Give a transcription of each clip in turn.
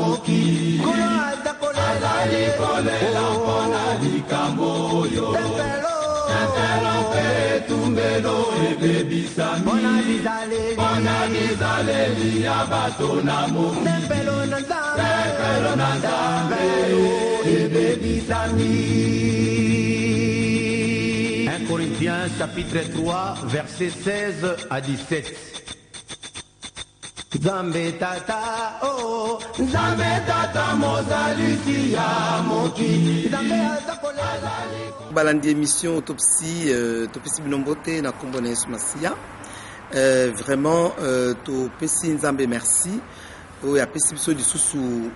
moki azali kolela mpona likambo oyo tempelo mpe tumbelo ebebisami mpona bizaleli ya bato na moki tempelo na nzambe ebebisami. 1 Corinthiens chapitre 3 versets 16 à 17. Nzambe tata oh Nzambe tata mozalisi ya moki Nzambe azakolela balandi émission autopsie autopsie binombote na kombo na Yesu Masia. Vraiment to pesi Nzambe merci oyo apesi biso lisusu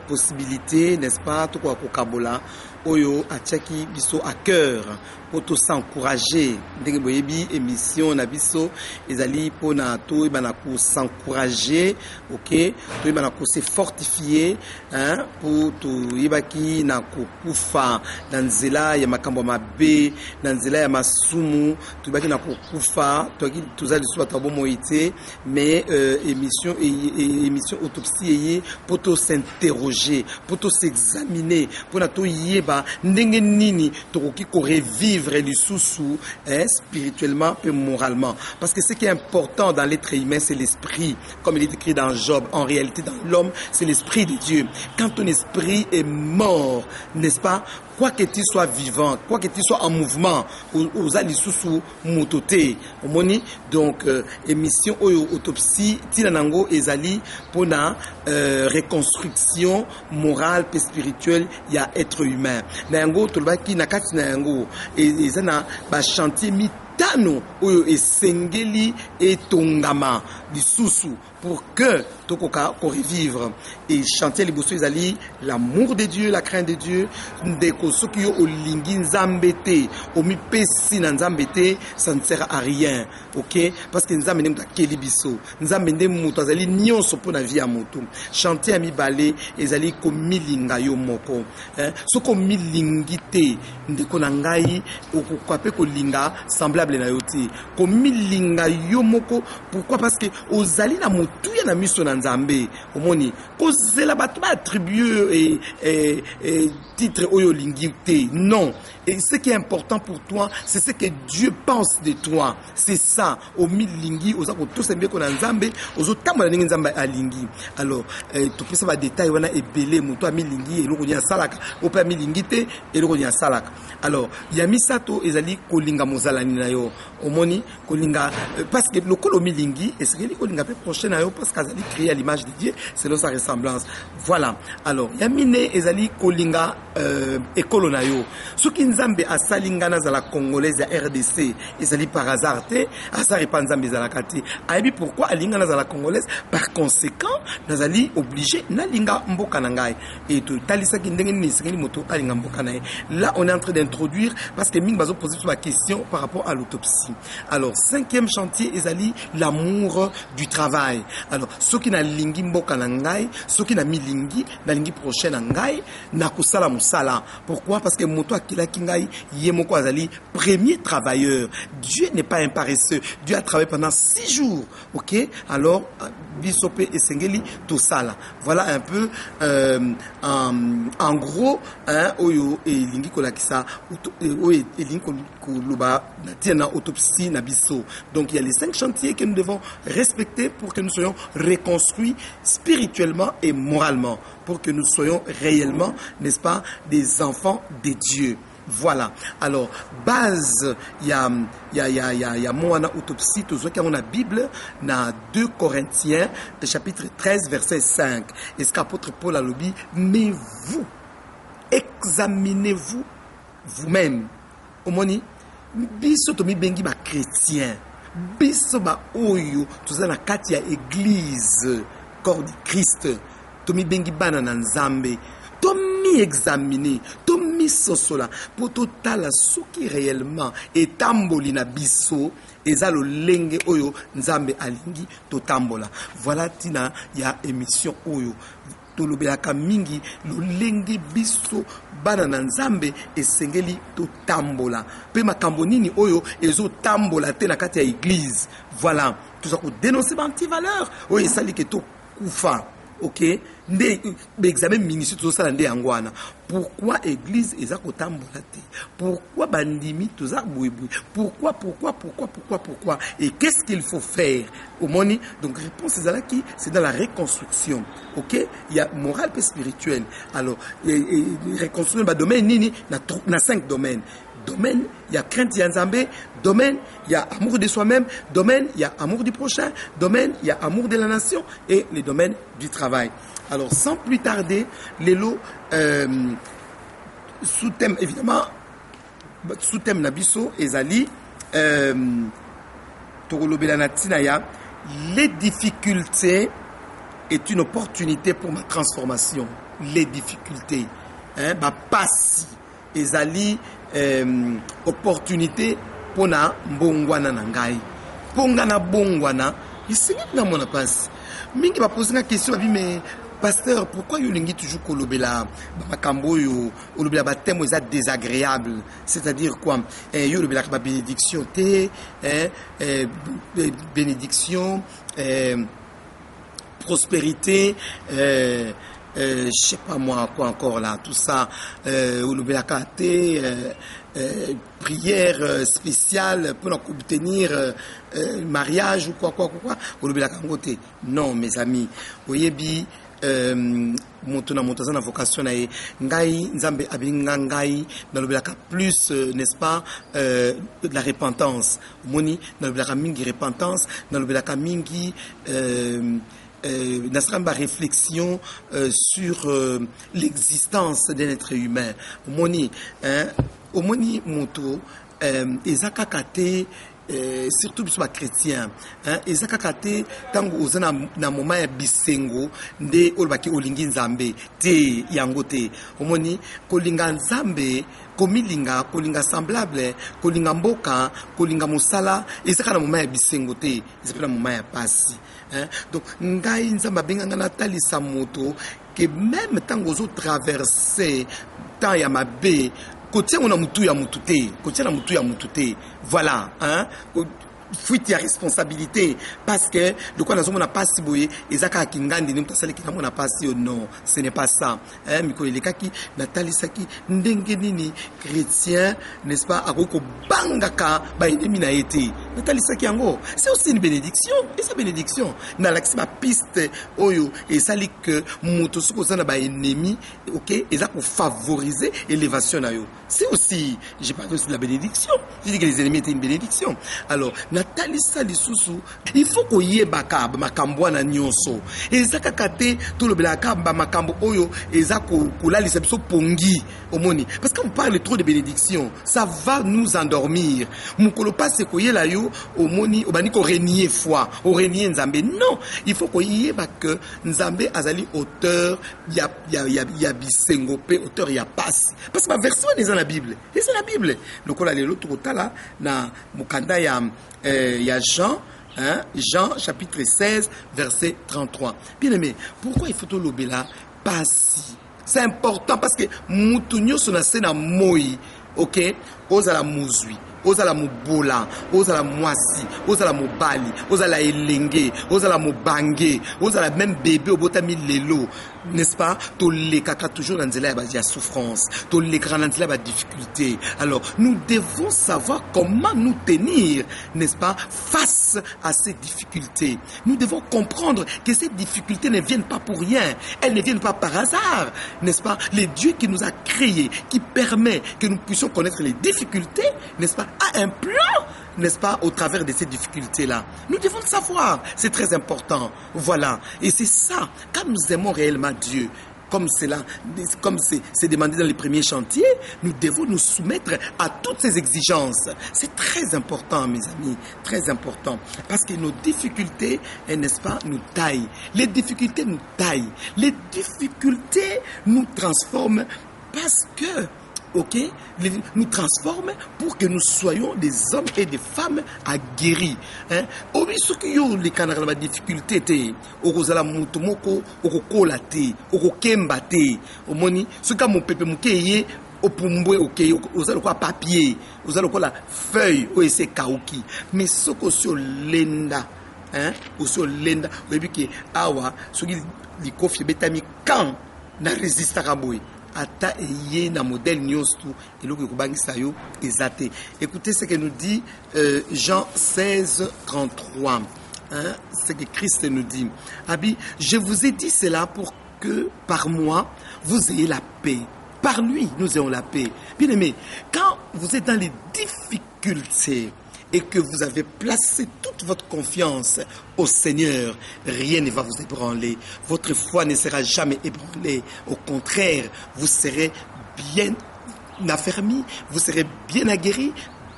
possibilité n'est-ce pas to kwa kokabola oyo atiaki biso à cœur pour to s'encourager ndenge boyebi émission na biso ezali pona to ibana ko s'encourager, OK, to ibana ko se fortifier hein pour to yibaki na ko kufa na nzela ya makambo mabe na nzela ya masumu to yibaki na ko kufa to ki tozali so batabo moite mais émission autopsie pour to s'interroger, pour to s'examiner, pour na to yeba ndenge nini to ki ko revivre lisusu spirituellement et moralement, parce que ce qui est important dans l'être humain c'est l'esprit, comme il est écrit dans Job. En réalité dans l'homme c'est l'esprit de Dieu. Quand ton esprit est mort, n'est-ce pas, quoi que tu sois vivant, quoi que tu sois en mouvement, aux alisusu motote omoni. Donc émission oyo autopsie tinanango ezali pona reconstruction morale et spirituelle ya être humain na yango tolobaki na kati na yango ezana ba chantier mitano oyo esengeli etongama lisusu pour que tokoka ko revivre et chanter les bosso ezali l'amour de Dieu, la crainte de Dieu, ndeko soki yo olingi nzambete omipesi na nzambete, ça ne sert à rien, OK, parce que nzambe ndemta keli biso nzambe ndemto azali nyonso pona vie ya moto. Chanter ami balé ezali ko milinga yo moko soko milingi te ndeko na ngai okokwape ko linga semblable na yo te ko milinga yo moko. Pourquoi? Parce que ozali na motu ya na miso na nzambe omoni kozela bato ba attribuer et titre oyo lingi te. Non, et ce qui est important pour toi c'est ce que Dieu pense de toi, c'est ça. Au milingi ozako to sembe ko na nzambe ozotambola ningi nzambe alingi. Alors to pesa ba détail wana ebele moto a milingi eloko nya salaka opa milingi te eloko nya salaka. Alors ya misato ezali kolinga mozalani na yo omoni kolinga parce que le kolo milingi et ce que kolinga pe prochain na yo parce qu'azali créé à l'image de Dieu selon sa ressemblance. Voilà. Alors yamine ezali kolinga ekolo na yo soki nzambe asalinga na zala congolaise ya RDC ezali par hasard te asari pa nzambe zala kati aibi pourquoi alinga na zala congolaise. Par conséquent nazali obligé na linga mboka na ngai et to talisa ki ndenge ni sekeli moto alinga mboka na. Là on est en train d'introduire parce que ming bazo poser la question par rapport à l'autopsie. Alors cinquième chantier ezali l'amour du travail. Alors ceux qui na lingi mboka na ngai, ceux qui na milingi na lingi prochaine ngai na kusala musala. Pourquoi? Parce que moto akila kingai yemoko azali premier travailleur. Dieu n'est pas un paresseux. Dieu a travaillé pendant 6 jours. OK? Alors bisope et sengeli tout ça là. Voilà un peu en gros oyo et lingi kolakisa oyo et lingi koluba na tiena autopsie na biso. Donc il y a les 5 chantiers que nous devons respecter pour que nous soyons reconstruits spirituellement et moralement, pour que nous soyons réellement, n'est-ce pas, des enfants de Dieu. Voilà. Alors, base, il y a moi autopsie, tout ce qu'il y a dans la Bible, dans 2 Corinthiens, chapitre 13, verset 5. Est-ce qu'apôtre Paul a dit, mais vous, examinez-vous vous-même. Au moni, biso tomi bengi ba chrétien, biso ba oyo, tout ça na kati ya église, corps du Christ, tomi bengi bana na nzambe. Tomi examiner, tomi sosola pour total soki réellement et tamboli na biso eza lo lenge oyo nzambe alingi to tambola. Voilà tina ya émission oyo tolobelaka mingi lo lenge biso bana na nzambe esengeli to tambola pe makambo nini oyo ezo tambola te na kati ya église. Voilà tout ça ko dénoncer ba anti valeur oyo esali ke to kufa ok nde examen minutieux tozosala nde yango wana. Pourquoi église eza kotambola te? Pourquoi bandimi toza boui? Pourquoi et qu'est-ce qu'il faut faire au moni? Donc réponse c'est là qui c'est dans la reconstruction, ok. Il y a morale et spirituelle. Alors reconstruction ba domaine nini na 5 domaines. Domaine, il y a crainte, il y a Nzambé. Domaine, il y a amour de soi-même. Domaine, il y a amour du prochain. Domaine, il y a amour de la nation. Et les domaines du travail. Alors, sans plus tarder, Lélo, sous-thème, évidemment, sous-thème Nabiso, Ezali, Torolobelanatinaya, les difficultés est une opportunité pour ma transformation. Les difficultés. Ma passi, Ezali, opportunité pour na mbongwana na ngai. Ponga na bongwana, ici na mon passe. Mingi va poser une question, mais pasteur, pourquoi yolingi toujours kolobela makambo yo olobela ba thème désagréable, c'est-à-dire quoi? Yolobela ba bénédiction té, bénédiction, prospérité, je sais pas moi quoi encore là, tout ça, prière spéciale pour obtenir mariage ou quoi. Non mes amis, oyebi moto na vocation na ngai nzambe abinga ngai na lobelaka plus n'est-ce pas de la repentance moni na lobelaka mingi repentance na lobelaka mingi nasramba réflexion sur l'existence d'un être humain. Omoni moto ezaka kate surtout sur les chrétiens ezaka kate tango ozana na moment ya bisengo nde olbaki olingi nzambe te yango te. Omoni kolinga nzambe komilinga kolinga semblable kolinga mboka kolinga mosala ezaka na moment ya bisengo te, ezaka na moment ya pasi. Donc ngai nzamba benganga na talisa moto que même tant aux autres traverser tant ya mabe côté on a mutu ya mutute côté na mutu ya mutute voilà fuite ya responsabilité parce que de quoi nous on a pas si boye ezaka kingandi ni mtasali kina mona pas si non, ce n'est pas ça miko elekaki Nathalie Saki ndenge nini chrétien n'est-ce pas akoko bangaka ba ennemi na été Nathalie Saki yango c'est aussi une bénédiction et sa bénédiction na l'axe ma piste oyo et sali que moto soko sana ba ennemi OK ezako favoriser élévation na yo, c'est aussi j'ai parlé aussi de la bénédiction, je dis que les ennemis étaient une bénédiction. Alors Natalisa lisusu il faut ko yebaka makambo na nyonso ezaka kate to lobelaka ba makambo oyo ezako kolalisa biso pongi omoni parce que on parle trop de bénédiction ça va nous endormir mukolo passe ko yela yo omoni obani ko renier foi o renier nzambe. Non, il faut ko yeba que nzambe azali auteur ya bisengo pe auteur ya passe parce que ma version est dans la Bible et c'est la Bible donc on a les autres kotala na mukanda ya Jean, Jean chapitre 16 verset 33. Bien aimé, pourquoi il faut tout l'obéla pas si? C'est important parce que moutunyo sonase na moi, ok? Oza la muzui, oza la mubola, oza la mwasi, oza la mobali, oza la elenge, oza la mobange, oza la même bébé au botami lelo. N'est-ce pas? Tous les caca toujours dans la souffrance, tous les grands dans la difficulté. Alors, nous devons savoir comment nous tenir, n'est-ce pas, face à ces difficultés. Nous devons comprendre que ces difficultés ne viennent pas pour rien. Elles ne viennent pas par hasard, n'est-ce pas? Le Dieu qui nous a créés, qui permet que nous puissions connaître les difficultés, n'est-ce pas, a un plan, n'est-ce pas, au travers de ces difficultés-là. Nous devons le savoir, c'est très important. Voilà. Et c'est ça, quand nous aimons réellement Dieu, comme c'est demandé dans les premiers chantiers, nous devons nous soumettre à toutes ces exigences. C'est très important, mes amis, très important. Parce que nos difficultés, n'est-ce pas, nous taillent. Les difficultés nous taillent. Les difficultés nous transforment parce que, ok, nous transforme pour que nous soyons des hommes et des femmes aguerris. Obi soki yo les canards la difficulté te, okozala mutu moko, okokola te, okokemba te. Omoni, soka mon pepe mukeye opumbwe ok, ozala quoi papier, ozala quoi la feuille, o ese kauki. Mais soko sur lenda hein aussi lenda oyebi ke awa soki likofi betami quand na résistaka boy ata eye na modèle nyonso tout eloko ekobangisa yo ezate. Écoutez ce que nous dit Jean 16 33, hein, ce que Christ nous dit. Abi, je vous ai dit cela pour que par moi vous ayez la paix. Par lui nous ayons la paix. Bien aimé, quand vous êtes dans les difficultés et que vous avez placé toute votre confiance au Seigneur, rien ne va vous ébranler. Votre foi ne sera jamais ébranlée. Au contraire, vous serez bien affermi, vous serez bien aguerri,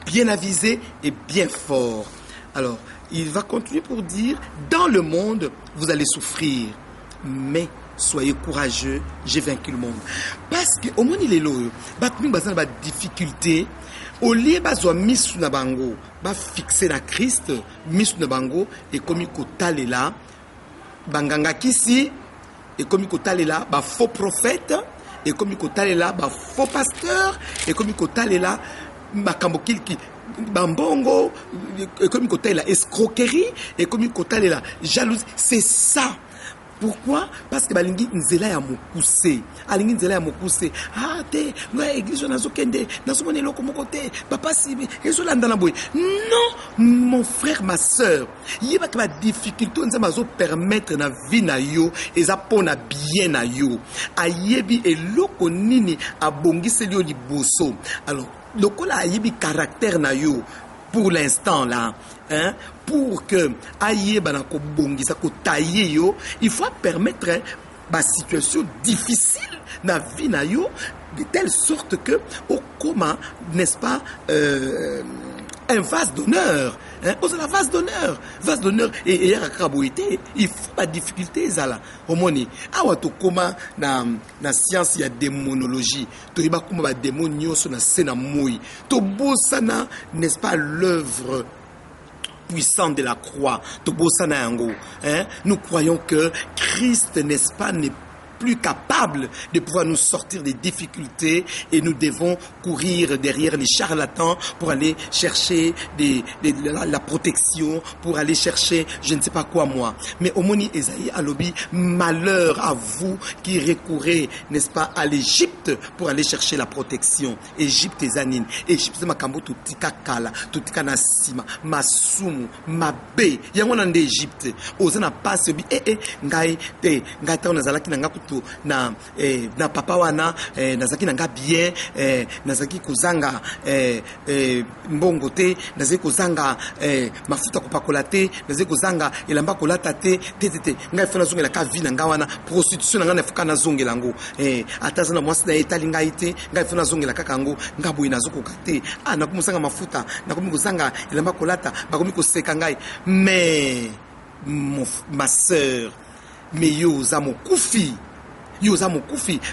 bien avisé et bien fort. Alors, il va continuer pour dire, dans le monde, vous allez souffrir, mais soyez courageux, j'ai vaincu le monde. Parce que, au moins, il est là, il y a des difficultés. Au lieu de mis na bango, ba fixer na Christ, mis na bango et comme il kotale là, banganga kisi et comme il kotale là, ba faux prophète et comme il kotale là, ba faux pasteur et comme il kotale là, makambo kilki bambongo et comme il kotale là, escroquerie et comme il kotale là, jalousie. C'est ça. Pourquoi? Parce que balingi nzela ya mokuse. Alingi nzela ya mokuse. Ah te, nga église na zokende, na somone loko moko te. Papa si ezolanda na boy. Non, mon frère, ma sœur. Yeba ka ba difficulté nzamba zo permettre na vie na yo, eza pona bien na yo. Ayebi eloko nini abongisi yo liboso. Alors, lokola ayebi caractère na yo. Pour l'instant là, hein, pour que aïe banako bongisa ko tailler yo, il faut permettre la situation difficile na vie na yo de telle sorte que au comment, n'est-ce pas, un vase d'honneur, hein, on a vase d'honneur et il faut pas de difficulté ça au moni awa to koma na science ya démonologie to iba kuma ba démon so na sena moi to bosana, n'est-ce pas, l'œuvre puissante de la croix to bosana yango, hein. Nous croyons que Christ, n'est-ce pas, n'est plus capable de pouvoir nous sortir des difficultés et nous devons courir derrière les charlatans pour aller chercher la protection, pour aller chercher je ne sais pas quoi moi. Mais au moni Esaïe alobi, malheur à vous qui recourez, n'est-ce pas, à l'Égypte pour aller chercher la protection. Égypte et Zanine. Égypte c'est makambo tutika kala, tutika nasima, masumu, mabe. Yango nande Égypte. Ozana passe bi ngai te ngai ta onazalaki na ngaku na papa wana nazaki nanga bien nazaki kozanga mbongo te nazaki kozanga mafuta kopakola te nazaki kozanga elamba kolata te ngai fona zongela ka vie nanga wana prostitution nanga nafuka na zongela ngo ataza na mwasi na etali ngai te ngai fona zongela kaka ngo ngaboyi nazokoka te nakomusanga mafuta nakomi kozanga elamba kolata bakomi koseka ngai. Mais ma sœur, mais yo za mokufi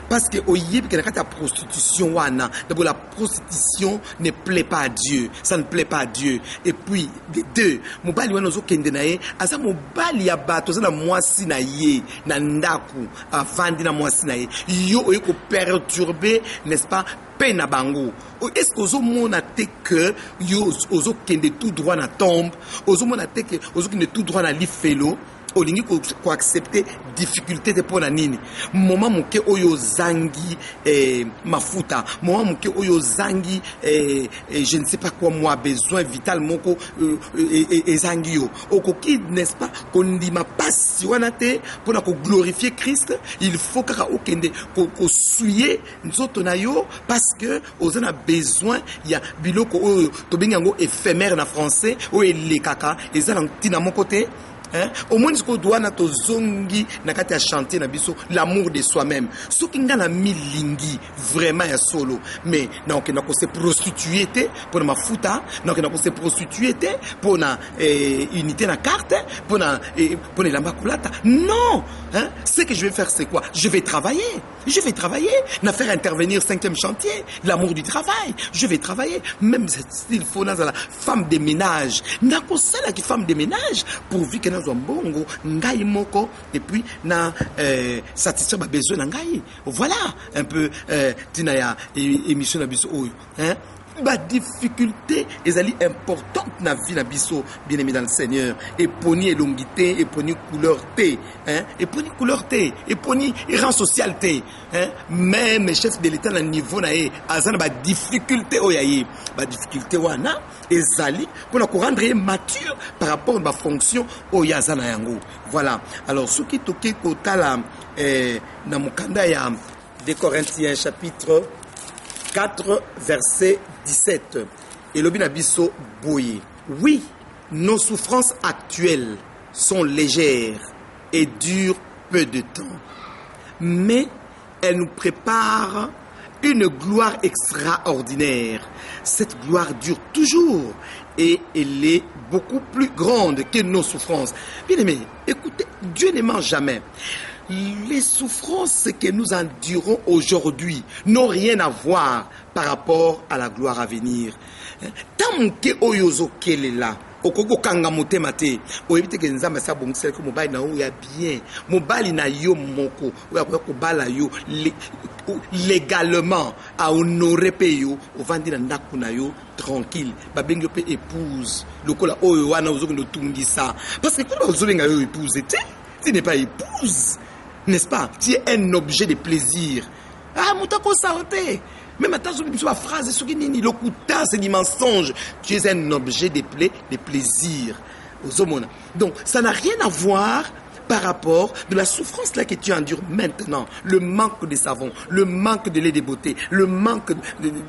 parce que au yeb que la prostitution wana d'abord la prostitution ne plaît pas à Dieu, ça ne plaît pas à Dieu. Et puis les deux mobali wana zo kende na ye asa mobali ya bato za na mwasi na ye na ndaku avandi na mwasi na ye yo oyeko perturber, n'est-ce pas, peine à bango. Est-ce que ozo mona te que yo ozo kende tout droit na tombe, ozo mona te que ozo kende tout droit na lifelo olingi ko accepter difficulté de pona nini moment moke oyo zangi mafuta moment moke oyo zangi je ne sais pas quoi moi besoin vital moko zangi yo okoki, n'est-ce pas, kondima pasi wana te pona ko glorifier Christ. Il faut kaka okende ko suyer nzoto na yo parce que ozana besoin ya biloko oyo to bengango éphémère na français oyo le kaka ezana tina moko te. Hein? Au moins ce qu'on doit na to zongi na kati ya chanter na biso l'amour de soi-même. Ce qui nga na milingi vraiment ya solo. Mais na okenda ko se prostituer te pour ma futa, na okenda ko se prostituer te pour na unité na carte, pour na la makulata. Non, hein? Ce que je vais faire c'est quoi? Je vais travailler, na faire intervenir 5e chantier, l'amour du travail. Je vais travailler même s'il faut na la femme de ménage. Na ko sala ki femme de ménage pourvu que bongo ngai moko et puis na satisfaire ba besoin na ngai. Voilà un peu tina ya émission na biso oyo, hein. La difficulté est importante dans la vie de biso, bien aimé dans le Seigneur. Et poni et longité, et poni couleur T, hein, et poni couleur T, et poni rang social T, hein. Même les chefs de l'État dans le niveau naé, azana ba difficulté oyaye, ba difficulté wana, ezali pour nous rendre mature par rapport à ma fonction oyazana yango. Voilà. Alors ce qui toque kotala dans mukanda ya des Corinthiens chapitre 4 verset 17. Et l'obin abisso boye. Oui, nos souffrances actuelles sont légères et durent peu de temps. Mais elles nous préparent une gloire extraordinaire. Cette gloire dure toujours et elle est beaucoup plus grande que nos souffrances. Bien aimé, écoutez, Dieu ne ment jamais. Les souffrances que nous endurons aujourd'hui n'ont rien à voir par rapport à la gloire à venir. Tant que oyozo kelela, okoko kanga motema te, oyebite ke nzamba sa bongsel ko mobali na o ya bien, mobali na yo moko, oya ko bala yo légalement à honorer pe yo, ovandi na ndaku na yo tranquille, ba bengi pe épouse, lokola oyo wana ozoki no tungisa, parce que quand ozobenga yo épouse te, tu n'es pas épouse. N'est-ce pas? Tu es un objet de plaisir. Ah, moutako saoté. Même maintenant, sur la phrase, c'est du mensonge. Tu es un objet de plaisir. Donc, ça n'a rien à voir par rapport de la souffrance là que tu endures maintenant. Le manque de savon, le manque de lait de beauté, le manque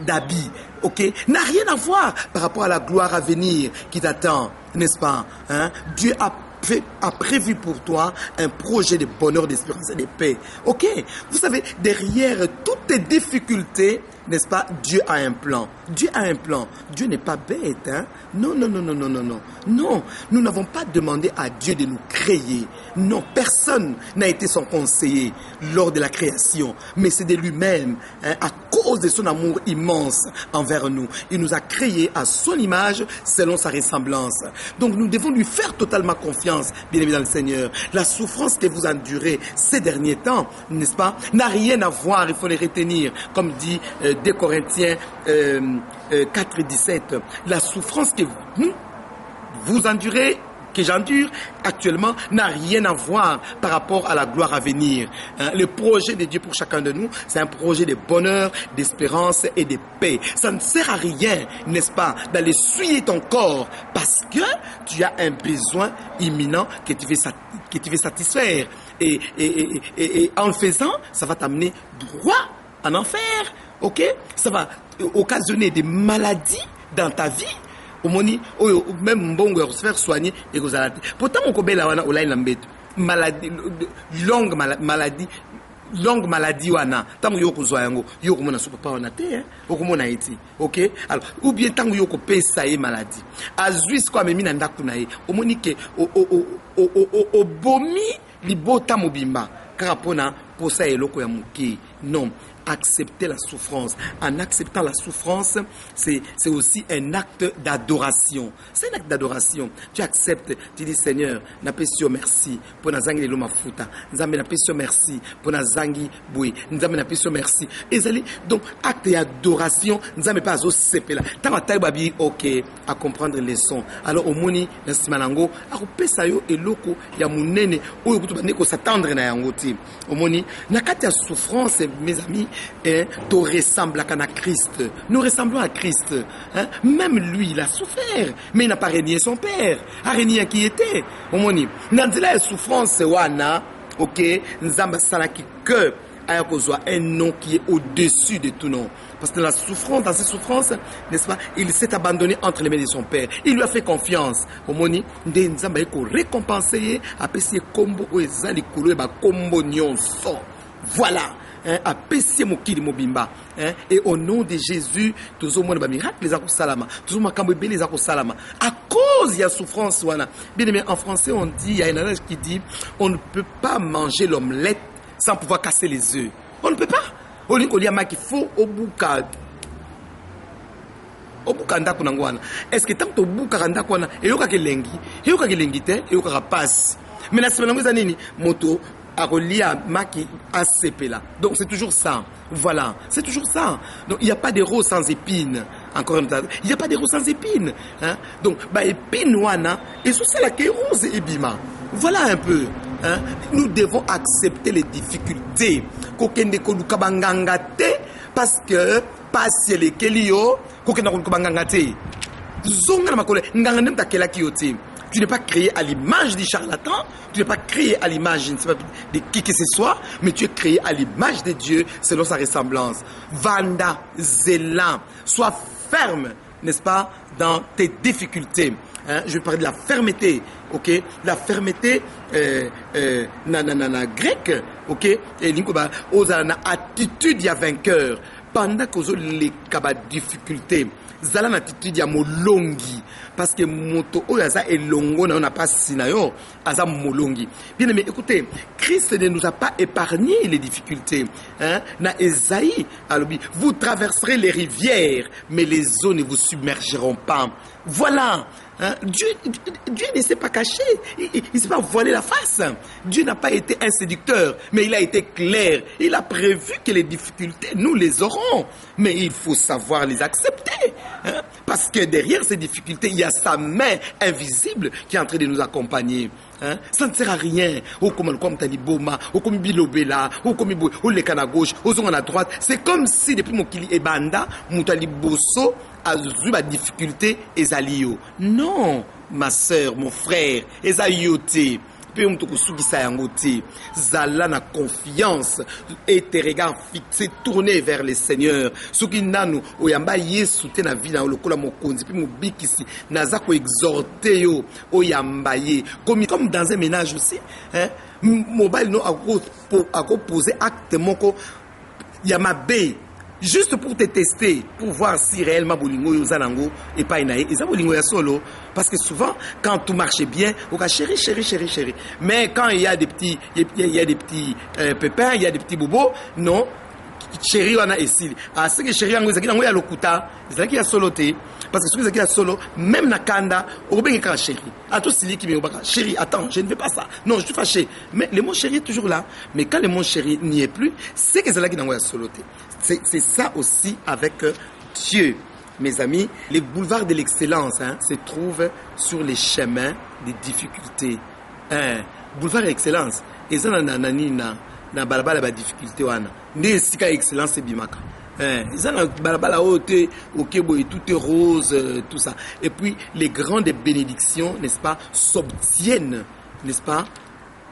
d'habits, ok? N'a rien à voir par rapport à la gloire à venir qui t'attend, n'est-ce pas? Hein? Dieu a prévu pour toi un projet de bonheur, d'espérance et de paix. Ok? Vous savez, derrière toutes tes difficultés, n'est-ce pas, Dieu a un plan. Dieu a un plan. Dieu n'est pas bête, hein? Non, non, non, non, non, non, non. Non, nous n'avons pas demandé à Dieu de nous créer. Non, personne n'a été son conseiller lors de la création. Mais c'est de lui-même, hein, à cause de son amour immense envers nous. Il nous a créés à son image, selon sa ressemblance. Donc nous devons lui faire totalement confiance, bien évidemment, le Seigneur. La souffrance que vous endurez ces derniers temps, n'est-ce pas, n'a rien à voir, il faut les retenir. Comme dit 2 Corinthiens 4:17, la souffrance que vous endurez, que j'endure actuellement, n'a rien à voir par rapport à la gloire à venir. Le projet de Dieu pour chacun de nous, c'est un projet de bonheur, d'espérance et de paix. Ça ne sert à rien, n'est-ce pas, d'aller souiller ton corps parce que tu as un besoin imminent que tu veux satisfaire. Et en le faisant, ça va t'amener droit en enfer. Ok? Ça va occasionner des maladies dans ta vie. Même bon, se faire soigner et vous allez. Pourtant, on connaît la wana online l'ambête. Maladie, longue maladie wana. Tant que yoko zoyango, yoko mona super pas wana te, hein. Yoko mona iti. Ok? Alors, ou bien tant que yoko pesa e maladie. Azuis quoi me mina ndaku na ye. Omoni ke o bomi libota mobimba. Karapona posa eloko ya muki. Non. Accepter la souffrance. En acceptant la souffrance, c'est aussi un acte d'adoration. C'est un acte d'adoration. Tu acceptes, tu dis Seigneur, napesio merci pour nazangi lelo mafuta. Nzambe napesio merci pour nazangi boui. Nzambe napesio merci. Donc acte d'adoration, nzambe pas zo sepela. Tant taille babi OK à comprendre les sons. Alors au moni na simanango, a pesa yo eloko ya munene oyo kutu bandeko s'attendre na yango ti. Au moni na kati ya souffrance mes amis, hein, tu ressembles à Christ. Nous ressemblons à Christ. Hein? Même lui, il a souffert, mais il n'a pas régné son père. A régné qui était. Omoni. Nandila souffrance wana, ok, nzamba salaki que ayakozwa un nom qui est au-dessus de tout nom. Parce que la souffrance, dans ses souffrances, n'est-ce pas, il s'est abandonné entre les mains de son père. Il lui a fait confiance. Omoni, nde nzamba eko récompensé, apesi kombo oezali kulo ba kombo nyonso. Voilà. À Pessie Mokili Mobimba. Et au nom de Jésus, tous au monde de miracle les salama, tous au makambo les salama. À cause de la souffrance, bien aimé, en français on dit, il y a une adage qui dit, on ne peut pas manger l'omelette sans pouvoir casser les œufs. On ne peut pas. On dit qu'il faut au boucade. Au boucanda kunangwana. Est-ce que tant au boucanda kwana, et yoka kelengi te, et yoka passe. Mais la semaine nini moto Arolia Maki ACP là. Donc c'est toujours ça. Voilà, c'est toujours ça. Donc il n'y a pas de rose sans épines. encore une fois, il n'y a pas de rose sans épines. Hein? Donc, bah, épines, wana, et c'est ça la qui est rose et bima. Voilà un peu. Hein? Nous devons accepter les difficultés. Kokende kolukabanganga te, parce que, pas si les kelio, kokende kolukabanganga te. Zonga makole, nganga nem ta kela kiyote. Tu n'es pas créé à l'image du charlatan, tu n'es pas créé à l'image de qui que ce soit, mais tu es créé à l'image de Dieu selon sa ressemblance. Vanda, zélan, sois ferme, n'est-ce pas, dans tes difficultés. Hein? Je vais parler de la fermeté, ok? La fermeté grecque, ok? Et l'incoba, osana attitude ya vainqueur. Pendant que vous les difficultés, zala na attitude ya molongi, parce que moto oyaza elongo na on n'a pas sinayo, aza molongi. Bien aimé, écoutez, Christ ne nous a pas épargné les difficultés. Hein? Na Esaïe, alobi, vous traverserez les rivières, mais les eaux ne vous submergeront pas. Voilà. Hein? Dieu ne s'est pas caché, il ne s'est pas voilé la face. Dieu n'a pas été un séducteur, mais il a été clair. Il a prévu que les difficultés, nous les aurons, mais il faut savoir les accepter. Hein? Parce que derrière ces difficultés, il y a sa main invisible qui est en train de nous accompagner. Hein? Ça ne sert à rien. Comme Taliboma, comme Bilobela, comme le à gauche, à droite. C'est comme si depuis mon kili ebanda, mon taliboso a eu la difficulté ezalio. Non, ma soeur, mon frère, ezalioté. Zala na confiance et tes regards fixés tournés vers le Seigneur. Ce qui nanu oyamba yesu te na vie na lokola mokonzi puis mobikisi naza ko exhorter yo oyamba ye comme dans un ménage aussi, hein, mobile no ako poser acte moko ya mabe juste pour te tester, pour voir si réellement bolingo yo zanango et pas inae et ça bolingo ya solo, parce que souvent quand tout marche bien, on va chéri, mais quand il y a des petits pépins, il y a des petits bobos, non, chéri wana esili. Ah, c'est que chéri yango ezaki nango ya lokuta, ezaki ya solo te, parce que ce qui est solo, même na kanda, obengi ka chéri. Ah, tout celui qui me dit chéri, attends, je ne fais pas ça. Non, je suis fâché. Mais le mot chéri est toujours là. Mais quand le mot chéri n'y est plus, c'est que c'est là qui nango ya solo te. C'est ça aussi avec Dieu. Mes amis, les boulevards de l'excellence, hein, se trouvent sur les chemins des difficultés. Boulevard de l'excellence, et ça na balabala ba difficulté wana. Ne sika excellence bimaka. Ils ont balabala haute, ok, tout est rose, tout ça. Et puis les grandes bénédictions, n'est-ce pas, s'obtiennent, n'est-ce pas,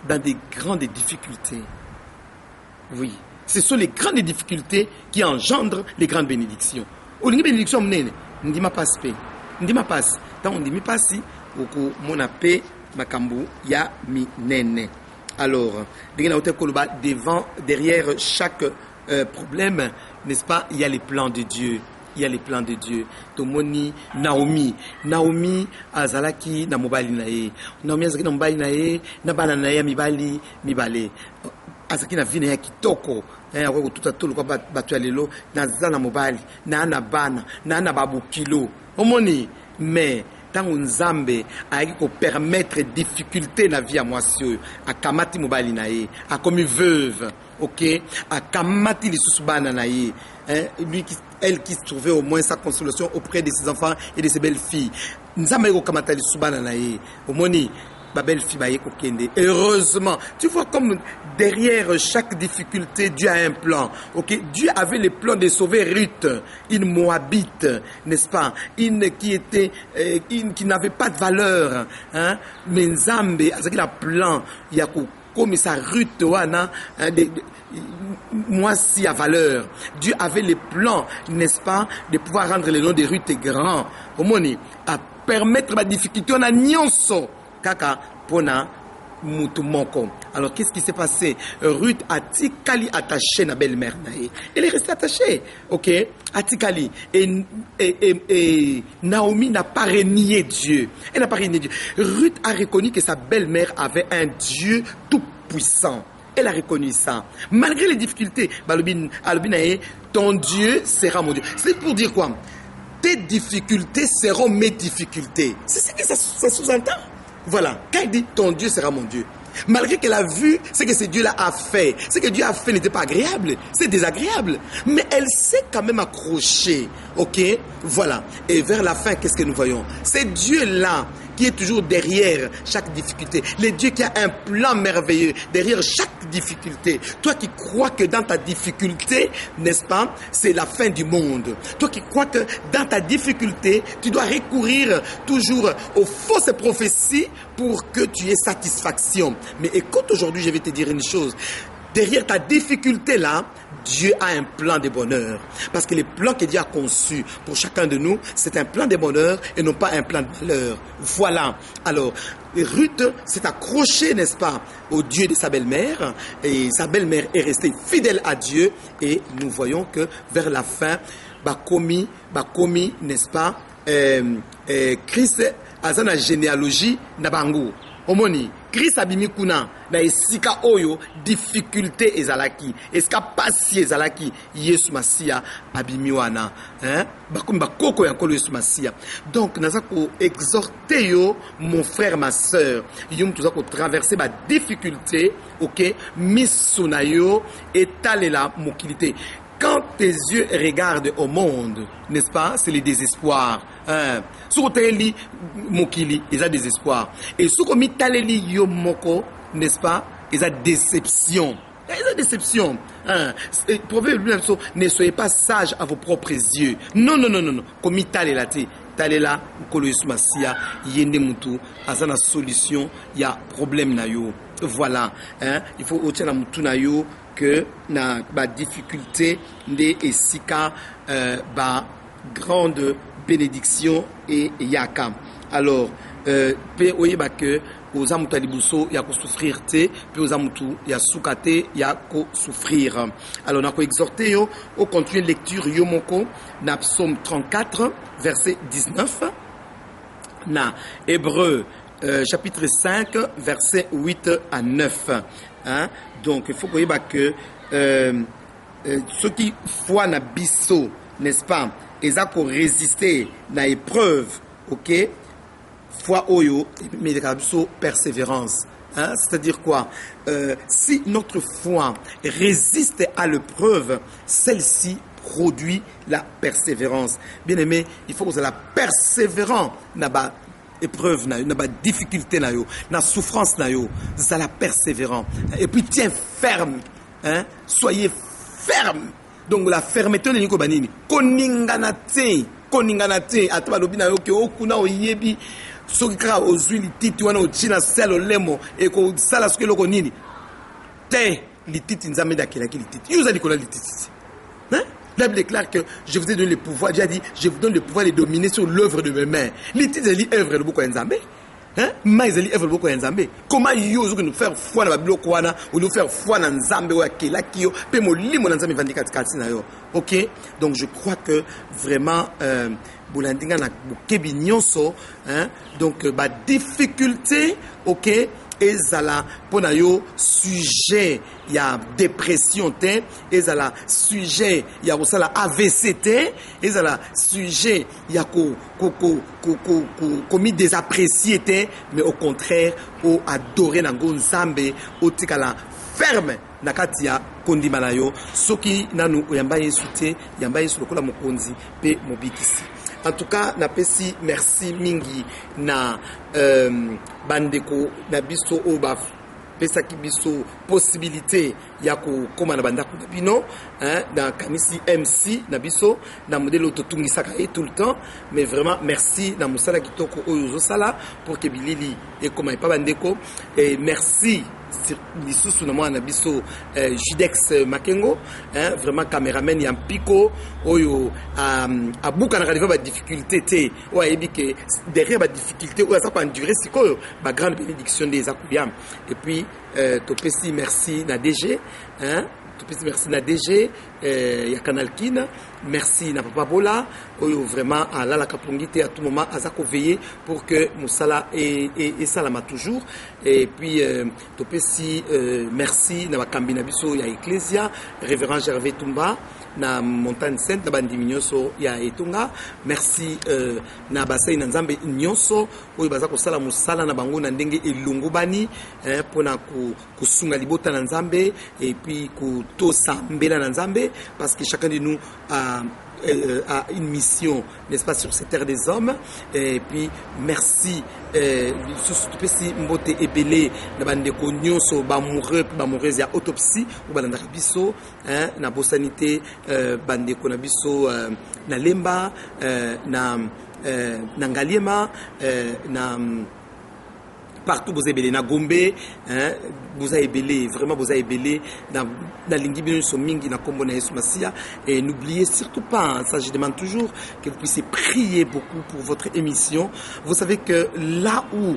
dans des grandes difficultés. Oui. Ce sont les grandes difficultés qui engendrent les grandes bénédictions. Olingi bénédiction mnene, ndima passe pe. Ndima passe. Tant on dit mi passe, oko mona pe makambu ya minene. Alors, derrière chaque problème, n'est-ce pas, il y a les plans de Dieu. Il y a les plans de Dieu. Tomoni, Naomi azalaki na mobali nae. Naomi azalaki na mobali nae, na bana nae mibale. Azaki na vina ya kitoko. Ako tuta tolo kwa batu ya lelo na zana mobali, na ana bana, na ana babu kilo. Omoni, mais tant Nzambe a ko permettre difficulté na vie à moi sur a kamati mobali nae, a comme veuve, OK, a kamati les susubana nae, elle qui trouvait au moins sa consolation auprès de ses enfants et de ses belles filles. Nzambe ko kamata les susubana nae. Omoni ma belle-fille baye kokende. Heureusement, tu vois comme derrière chaque difficulté, Dieu a un plan. OK, Dieu avait le plan de sauver Ruth, une Moabite, n'est-ce pas? Qui n'avait pas de valeur, hein? Mais Nzambe a un plan, il y a comme ça Ruth wana, moi si à valeur. Dieu avait le plan, n'est-ce pas, de pouvoir rendre le nom de Ruth grand. Au moins, à permettre ma difficulté on a nyonso. Kaka pona mutu moko. Alors qu'est-ce qui s'est passé? Ruth a tikali attaché na belle-mère nae. Elle est restée attachée. OK? Atikali et Naomi n'a pas renié Dieu. Elle n'a pas renié Dieu. Ruth a reconnu que sa belle-mère avait un Dieu tout puissant. Elle a reconnu ça. Malgré les difficultés, ton Dieu sera mon Dieu. C'est pour dire quoi? Tes difficultés seront mes difficultés. C'est ce que ça sous-entend. Voilà, quand il dit ton Dieu sera mon Dieu, Malgré qu'elle a vu ce que ce Dieu-là a fait. Ce que Dieu a fait n'était pas agréable, c'est désagréable. Mais elle s'est quand même accrochée. Ok, voilà. Et vers la fin, qu'est-ce que nous voyons? C'est Dieu-là qui est toujours derrière chaque difficulté. Le Dieu qui a un plan merveilleux derrière chaque difficulté. Toi qui crois que dans ta difficulté, n'est-ce pas, c'est la fin du monde. Toi qui crois que dans ta difficulté, tu dois recourir toujours aux fausses prophéties pour que tu aies satisfaction. Mais écoute, aujourd'hui, je vais te dire une chose. Derrière ta difficulté là, Dieu a un plan de bonheur. Parce que le plan que Dieu a conçu pour chacun de nous, c'est un plan de bonheur et non pas un plan de malheur. Voilà. Alors, Ruth s'est accrochée, n'est-ce pas, au Dieu de sa belle-mère. Et sa belle-mère est restée fidèle à Dieu. Et nous voyons que vers la fin, Bakomi, n'est-ce pas, Christ a une généalogie nabangu. Omoni, Christ abimi kuna na esika oyo difficulté ezalaki, esika pasi ezalaki Yesu Masia abimi wana, hein? Bakomi bakoko ya nkolo Yesu Masia. Donc naza ko exhorter yo mon frère ma sœur, yo mtuza ko traverser ba difficulté, OK, misuna yo etalela mokilité. Quand tes yeux regardent au monde, n'est-ce pas, c'est le désespoir. Soukoteli mokili, ils ont désespoir. Et soukomitaleli yo moko, n'est-ce pas, ils ont déception. Ils ont déception. Proverbe lui ne soyez pas sages à vos propres yeux. Non. Komitale te. Talela nkolo Yesu Masia yende mutu azana solution ya problème na yo. Voilà, hein, il faut otia na mutu na yo que na ba difficulté nde esika ba grande bénédiction et yaka. Alors pe oyeba que oza mutu alibuso ya ko souffrir te, pe oza mutu ya sukate ya ko souffrir. Alors na ko exhorter yo au continuer lecture yo moko na psaume 34 verset 19, na Hébreu chapitre 5 verset 8 à 9, hein? Donc il faut que ceux qui foi na biso, n'est-ce pas, ils ont résister na épreuve, ok, foi oyo mais persévérance, hein? C'est-à-dire quoi, si notre foi résiste à l'épreuve, celle-ci produit la persévérance. Bien aimé, il faut que vous soyez persévérant na ba épreuve na yo, na ba difficulté na yo, na souffrance na yo, vous allez persévérant. Et puis tiens ferme, hein? Soyez ferme. Donc la fermeté de niko banini. Koningana te ataba lobi na yo ke okuna oyebi soki kaka ozwi lititi wana otina selo lemo e ko sala soki loko nini. Te lititi nzambe dakelaki lititi. Yo zali kola lititi. Hein? La Bible déclare que je vous ai donné le pouvoir. Dieu a dit, je vous donne le pouvoir de dominer sur l'œuvre de mes mains. L'idée de l'œuvre de beaucoup d'Enzambé. Hein? Mais ils œuvre de beaucoup d'Enzambé. Comment yo nous faire foi dans la Bible quoi ou nous faire foi dans Nzambé ou akela kio pe mo limo dans Nzambé vandika katina yo. OK? Donc je crois que vraiment bolandinga na bukebi nyonso, hein? Donc ba difficulté, OK? Ezala pona yo sujet ya dépression te, ezala sujet ya kosala AVC te, ezala sujet ya komi désapprécié te, mais au contraire o adorer nango Nzambe o tikala ferme na kati ya kondima na yo soki nanu oyamba Yesu te, yamba Yesu lokola mokonzi pe mobikisi. En tout cas, napesi merci mingi na bandeko na biso oba pesa ki biso possibilité ya ko koma na bandako na bino, hein, dans kanisi MC na biso na modèle autotungisaka et tout le temps, mais vraiment merci na musala kitoko oyo sala pour que bilili et koma pa bandeko, et merci lisusu na mwana biso Judex Makengo, hein, vraiment caméraman ya mpiko oyo abuka na kalifa ba difficulté te o ayebi que derrière ba difficulté o ça pas endurer sikoyo ba grande bénédiction des akuyam. Et puis topesi merci na DG, hein, merci na DG ya Canal Kin, merci na Papa Bola oyo vraiment à la kapongite à tout moment azako veiller pour que Moussala et salama toujours. Et puis topesi merci na bakambi na biso ya Ecclesia révérend Gervais Tumba na Montagne Sainte na bandi minyoso ya Etonga. Merci na basai na Nzambe nyonso oyo bazako sala musala na bango na ndenge elungu bani pona kusunga libota na Nzambe et puis kutosa mbela na Nzambe parce que chacun de nous a une mission, n'est-ce pas, sur cette terre des hommes. Et puis merci si mbote ebele na bandeko nyonso bamoureuse ya autopsie ou balandaka biso na bosanité bandeko na biso na Lemba na Ngaliema na partout vous êtes na Gombe, vous avez belé, vraiment vous avez belé dans l'ingibino somingi na kombo na Yesu Masia. Et n'oubliez surtout pas, ça je demande toujours que vous puissiez prier beaucoup pour votre émission. Vous savez que là où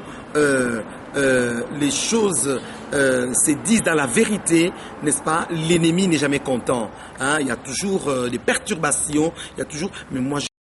les choses se disent dans la vérité, n'est-ce pas, l'ennemi n'est jamais content. Il y a toujours des perturbations, il y a toujours, mais moi